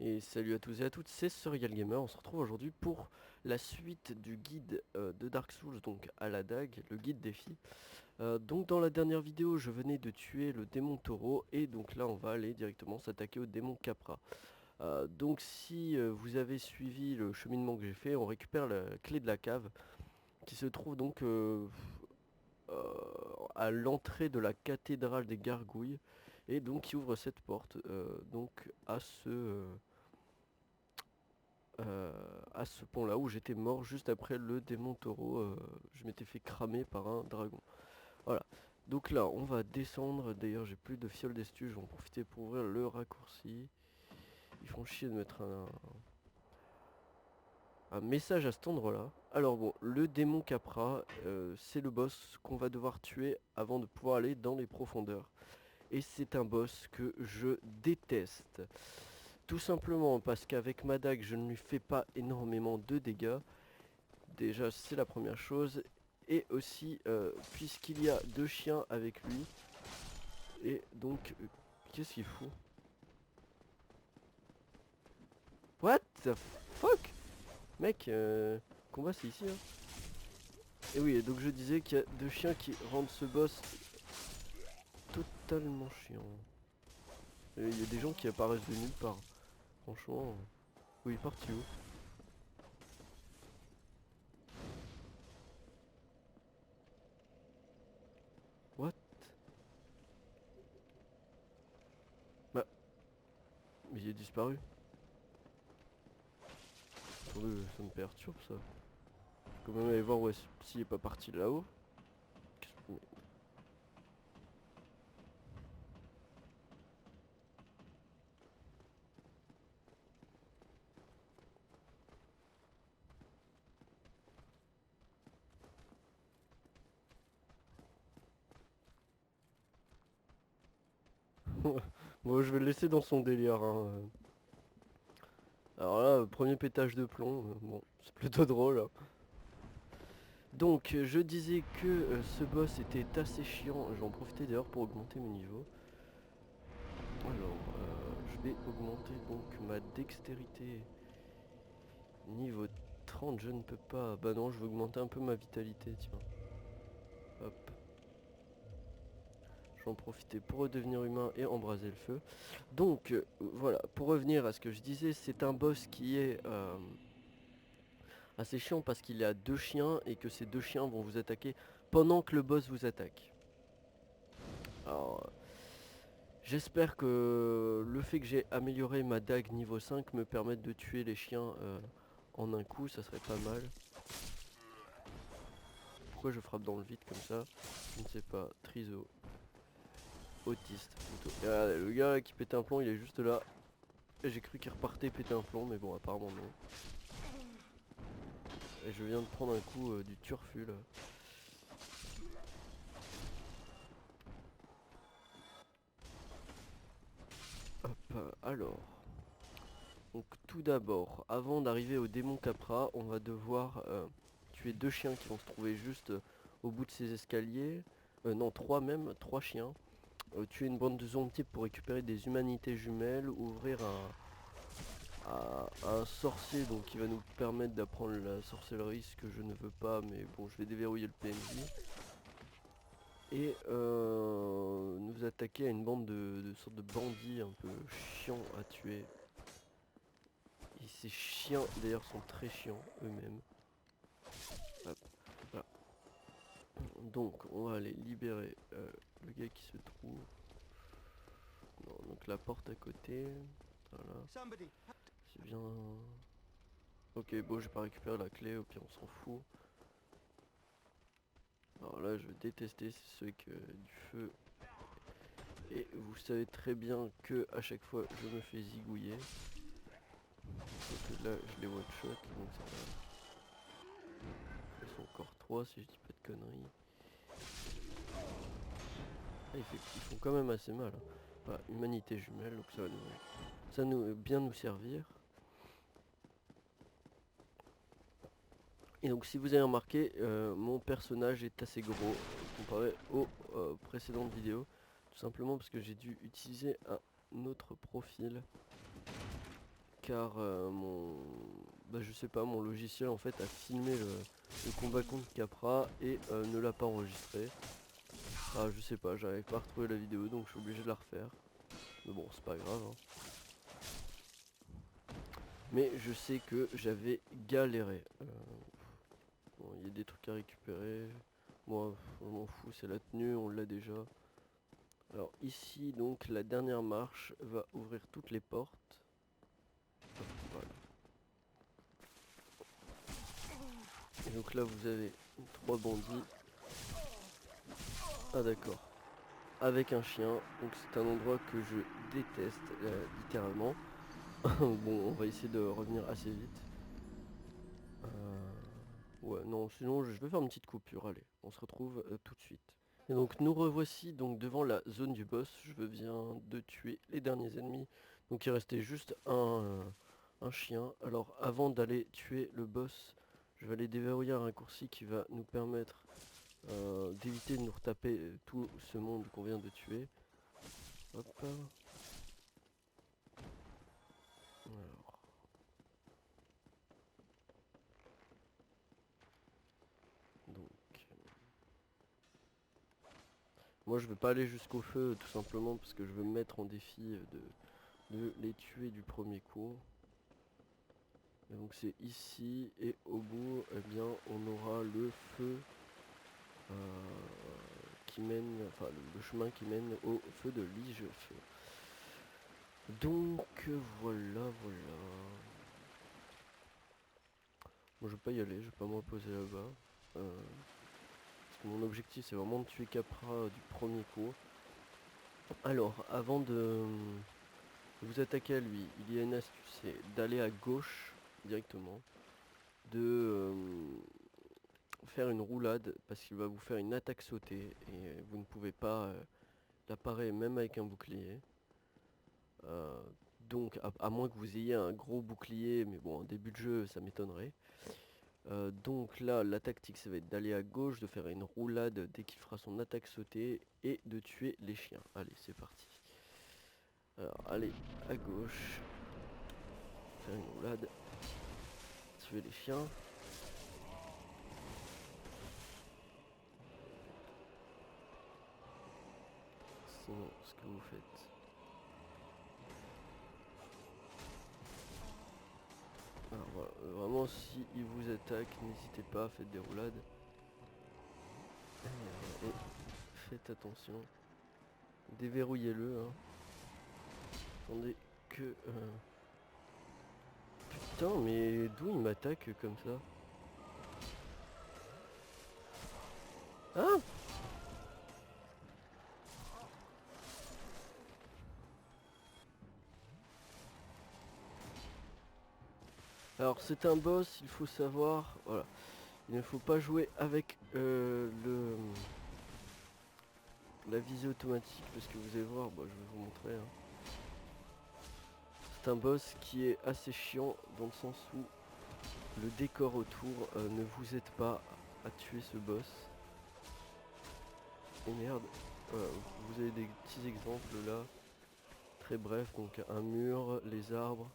Et salut à tous et à toutes, c'est Surreal Gamer. On se retrouve aujourd'hui pour la suite du guide de Dark Souls, donc à la dague, le guide défi. Donc dans la dernière vidéo, je venais de tuer le démon taureau et donc là on va aller directement s'attaquer au démon capra. Donc si vous avez suivi le cheminement que j'ai fait, on récupère la clé de la cave qui se trouve donc à l'entrée de la cathédrale des gargouilles et donc qui ouvre cette porte donc à ce pont là où j'étais mort juste après le démon taureau. Je m'étais fait cramer par un dragon. Voilà. Donc là on va descendre. D'ailleurs j'ai plus de fiole d'estu. Je vais en profiter pour ouvrir le raccourci. Ils font chier de mettre un message à cet endroit là. Alors bon, le démon capra, c'est le boss qu'on va devoir tuer avant de pouvoir aller dans les profondeurs. Et c'est un boss que je déteste. Tout simplement parce qu'avec ma dague je ne lui fais pas énormément de dégâts. Déjà c'est la première chose. Et aussi puisqu'il y a deux chiens avec lui. Et donc qu'est-ce qu'il fout? What the fuck? Mec, combat c'est ici hein. Et oui, donc je disais qu'il y a deux chiens qui rendent ce boss totalement chiant. Et il y a des gens qui apparaissent de nulle part. Franchement, où il est parti où? What? Bah, mais il est disparu. Attendez, ça me perturbe ça. Faut quand même aller voir où est-ce s'il est pas parti là-haut. Mais- Bon, je vais le laisser dans son délire. Hein. Alors là, premier pétage de plomb. Bon, c'est plutôt drôle. Hein. Donc, je disais que ce boss était assez chiant. J'en profitais d'ailleurs pour augmenter mes niveaux. Alors, je vais augmenter donc ma dextérité. Niveau 30, je ne peux pas. Bah non, je vais augmenter un peu ma vitalité, tiens. Hop. J'en profiter pour redevenir humain et embraser le feu. Donc, voilà, pour revenir à ce que je disais, c'est un boss qui est assez chiant parce qu'il y a deux chiens et que ces deux chiens vont vous attaquer pendant que le boss vous attaque. Alors, j'espère que le fait que j'ai amélioré ma dague niveau 5 me permette de tuer les chiens en un coup, ça serait pas mal. Pourquoi je frappe dans le vide comme ça? Je ne sais pas. Triso. Autiste plutôt. Et regardez, le gars là, qui pétait un plomb, il est juste là. Et j'ai cru qu'il repartait péter un plomb, mais bon, apparemment non. Et je viens de prendre un coup du turfu là. Hop, alors. Donc tout d'abord, avant d'arriver au démon Capra, on va devoir tuer deux chiens qui vont se trouver juste au bout de ces escaliers. Non, trois même, trois chiens. Tuer une bande de zombies pour récupérer des humanités jumelles, ouvrir un sorcier donc qui va nous permettre d'apprendre la sorcellerie, ce que je ne veux pas, mais bon, je vais déverrouiller le PNJ. Et nous attaquer à une bande de sortes de bandits un peu chiants à tuer. Et ces chiens d'ailleurs sont très chiants eux-mêmes. Hop, voilà. Donc on va aller libérer le gars qui se trouve. Non, donc la porte à côté. Voilà. C'est bien. Ok, bon, j'ai pas récupéré la clé, au pire on s'en fout. Alors là, je vais détester ceux avec du feu. Et vous savez très bien que à chaque fois, je me fais zigouiller. Donc là, je les one shot, donc c'est pas. Ils sont encore 3 si je dis pas de conneries. Ah, ils font quand même assez mal. Hein. Voilà, humanité jumelle, donc ça nous bien nous servir. Et donc si vous avez remarqué, mon personnage est assez gros comparé aux précédentes vidéos. Tout simplement parce que j'ai dû utiliser un autre profil. car je sais pas, mon logiciel en fait a filmé le combat contre Capra et ne l'a pas enregistré. Ah, je sais pas, j'arrive pas à retrouver la vidéo donc je suis obligé de la refaire. Mais bon, c'est pas grave, hein. Mais je sais que j'avais galéré. Bon, il y a des trucs à récupérer. Moi, je m'en fous, c'est la tenue, on l'a déjà. Alors ici, donc, la dernière marche va ouvrir toutes les portes. Voilà. Et donc là, vous avez 3 bandits. Ah d'accord. Avec un chien. Donc c'est un endroit que je déteste, littéralement. Bon, on va essayer de revenir assez vite. Ouais, non, sinon je vais faire une petite coupure. Allez, on se retrouve tout de suite. Et donc nous revoici donc devant la zone du boss. Je viens de tuer les derniers ennemis. Donc il restait juste un chien. Alors avant d'aller tuer le boss, je vais aller déverrouiller un raccourci qui va nous permettre d'éviter de nous retaper tout ce monde qu'on vient de tuer. Hop. Alors, donc, moi je vais pas aller jusqu'au feu tout simplement parce que je veux me mettre en défi de les tuer du premier coup. Et donc c'est ici et au bout, eh bien, on aura le feu qui mène, enfin le chemin qui mène au feu de Ligefeu. Donc voilà. Moi je vais pas y aller, je vais pas me reposer là-bas. Parce que mon objectif c'est vraiment de tuer Capra du premier coup. Alors avant de vous attaquer à lui, il y a une astuce, c'est d'aller à gauche directement, de faire une roulade parce qu'il va vous faire une attaque sautée et vous ne pouvez pas la parer même avec un bouclier. Euh, donc à moins que vous ayez un gros bouclier, mais bon en début de jeu ça m'étonnerait. Donc là la tactique ça va être d'aller à gauche, de faire une roulade dès qu'il fera son attaque sautée et de tuer les chiens. Allez c'est parti. Alors allez à gauche, faire une roulade, tuer les chiens. Sinon ce que vous faites. Alors voilà, vraiment si il vous attaque, n'hésitez pas, faites des roulades. Et faites attention. Déverrouillez-le. Hein. Attendez que... Putain, mais d'où il m'attaque comme ça? Hein? Alors c'est un boss, il faut savoir... Voilà. Il ne faut pas jouer avec la visée automatique parce que vous allez voir, je vais vous montrer. Hein. C'est un boss qui est assez chiant dans le sens où le décor autour ne vous aide pas à tuer ce boss. Et merde, vous avez des petits exemples là, très bref, donc un mur, les arbres.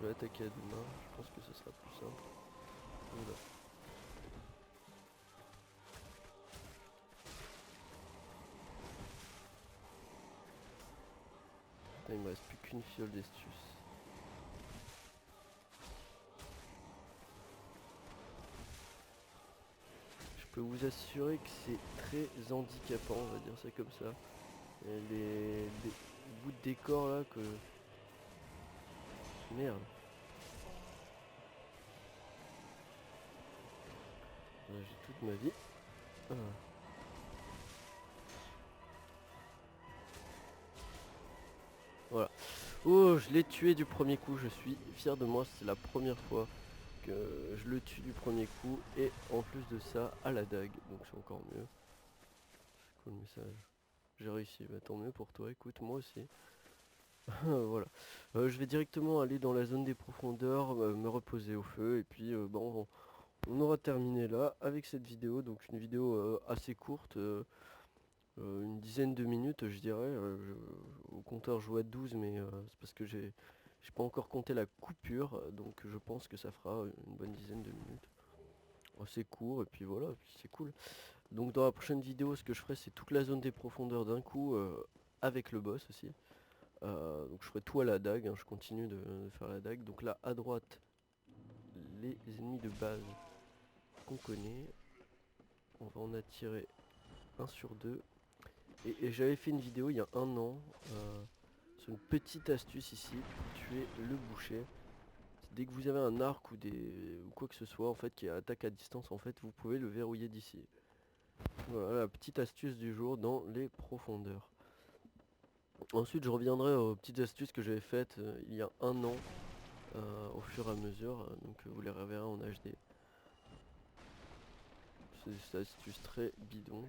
Je vais attaquer à deux mains, je pense que ce sera plus simple. Voilà. Putain, il me reste plus qu'une fiole d'estus. Je peux vous assurer que c'est très handicapant, on va dire ça comme ça. Et les bouts de décor là que... Merde. Là, j'ai toute ma vie. Ah. Voilà. Oh, je l'ai tué du premier coup, je suis fier de moi, c'est la première fois que je le tue du premier coup et en plus de ça à la dague, donc c'est encore mieux. C'est quoi le message? J'ai réussi, bah tant mieux pour toi, écoute moi aussi. Voilà. Je vais directement aller dans la zone des profondeurs, me reposer au feu et puis bon, on aura terminé là avec cette vidéo, donc une vidéo assez courte, une dizaine de minutes je dirais. Au compteur je vois 12, mais c'est parce que j'ai pas encore compté la coupure, donc je pense que ça fera une bonne dizaine de minutes. Assez court, et puis voilà, puis c'est cool. Donc dans la prochaine vidéo, ce que je ferai, c'est toute la zone des profondeurs d'un coup, avec le boss aussi. Donc je ferai tout à la dague, hein, je continue de faire la dague. Donc là à droite, les ennemis de base qu'on connaît. On va en attirer un sur deux. Et j'avais fait une vidéo il y a un an sur une petite astuce ici pour tuer le boucher. Dès que vous avez un arc ou quoi que ce soit en fait qui attaque à distance, en fait vous pouvez le verrouiller d'ici. Voilà la petite astuce du jour dans les profondeurs. Ensuite je reviendrai aux petites astuces que j'avais faites il y a un an au fur et à mesure. Donc vous les reverrez en HD. C'est des astuces très bidon.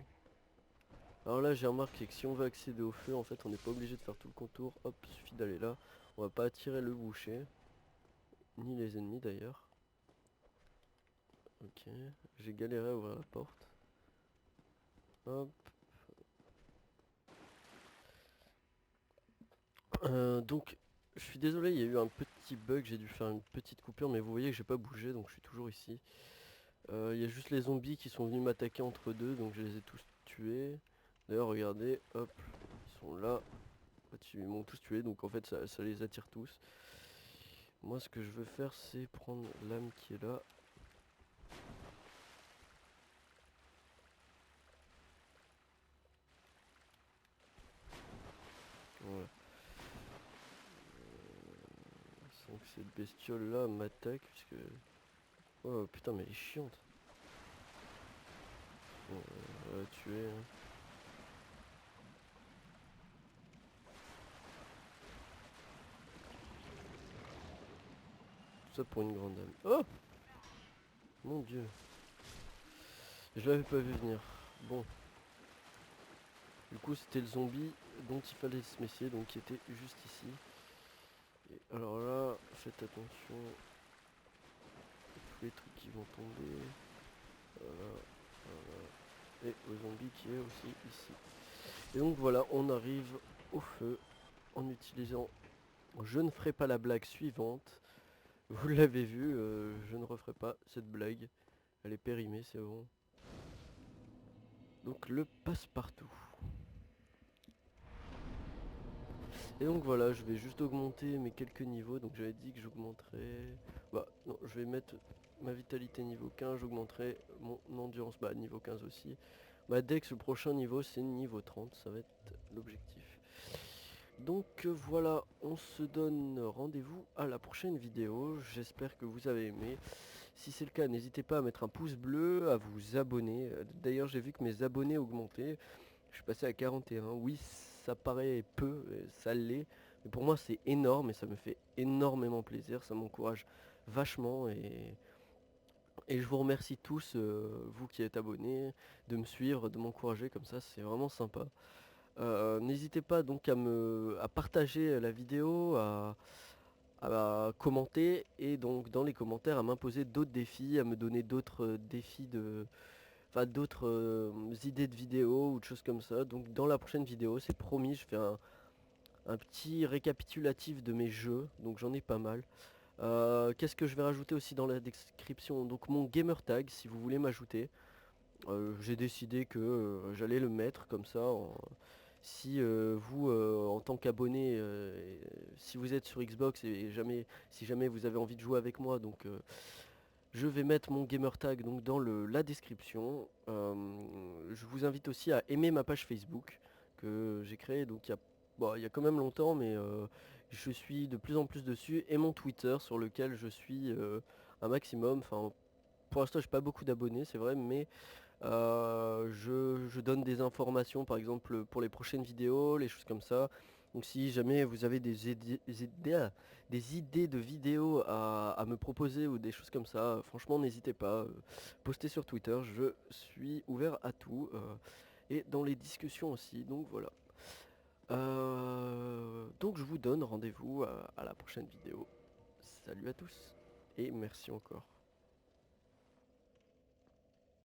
Alors là j'ai remarqué que si on veut accéder au feu, en fait on n'est pas obligé de faire tout le contour. Hop, suffit d'aller là. On va pas attirer le boucher, ni les ennemis d'ailleurs. Ok, j'ai galéré à ouvrir la porte. Hop. Donc je suis désolé, il y a eu un petit bug, j'ai dû faire une petite coupure, mais vous voyez que j'ai pas bougé, donc je suis toujours ici. Il y a juste les zombies qui sont venus m'attaquer entre deux, donc je les ai tous tués. D'ailleurs regardez, hop, ils sont là. En fait, ils m'ont tous tué, donc en fait ça les attire tous. Moi ce que je veux faire, c'est prendre l'âme qui est là. Voilà. Sans que cette bestiole là m'attaque, puisque... Oh putain, mais elle est chiante. Bon, on va la tuer, hein. Tout ça pour une grande dame. Oh mon dieu. Je l'avais pas vu venir. Bon. Du coup c'était le zombie dont il fallait se méfier, donc qui était juste ici. Et alors là, faites attention. Tous les trucs qui vont tomber. Voilà, voilà. Et au zombie qui est aussi ici. Et donc voilà, on arrive au feu en utilisant... Je ne ferai pas la blague suivante. Vous l'avez vu, je ne referai pas cette blague. Elle est périmée, c'est bon. Donc le passe-partout. Et donc voilà, je vais juste augmenter mes quelques niveaux. Donc j'avais dit que j'augmenterais... Bah non, je vais mettre ma vitalité niveau 15, j'augmenterai mon endurance niveau 15 aussi. Ma dex, le prochain niveau, c'est niveau 30, ça va être l'objectif. Donc voilà, on se donne rendez-vous à la prochaine vidéo. J'espère que vous avez aimé. Si c'est le cas, n'hésitez pas à mettre un pouce bleu, à vous abonner. D'ailleurs, j'ai vu que mes abonnés augmentaient. Je suis passé à 41. Oui, ça paraît peu, ça l'est. Mais pour moi, c'est énorme et ça me fait énormément plaisir. Ça m'encourage vachement et je vous remercie tous, vous qui êtes abonnés, de me suivre, de m'encourager comme ça. C'est vraiment sympa. N'hésitez pas donc à partager la vidéo, à commenter et donc dans les commentaires à m'imposer d'autres défis, à me donner d'autres défis enfin d'autres idées de vidéos ou de choses comme ça. Donc dans la prochaine vidéo, c'est promis, je fais un petit récapitulatif de mes jeux, donc j'en ai pas mal. Qu'est-ce que je vais rajouter aussi dans la description? Donc mon gamer tag, si vous voulez m'ajouter. J'ai décidé que j'allais le mettre comme ça. Si vous, en tant qu'abonné, si vous êtes sur Xbox et si jamais vous avez envie de jouer avec moi, donc je vais mettre mon gamer tag donc dans la description. Je vous invite aussi à aimer ma page Facebook que j'ai créée donc il y a quand même longtemps, mais je suis de plus en plus dessus, et mon Twitter sur lequel je suis un maximum. Enfin, pour l'instant j'ai pas beaucoup d'abonnés, c'est vrai, mais je donne des informations par exemple pour les prochaines vidéos, les choses comme ça. Donc si jamais vous avez des idées de vidéos à me proposer ou des choses comme ça, franchement n'hésitez pas, postez sur Twitter, je suis ouvert à tout, et dans les discussions aussi, donc voilà. Donc je vous donne rendez-vous à la prochaine vidéo. Salut à tous et merci encore.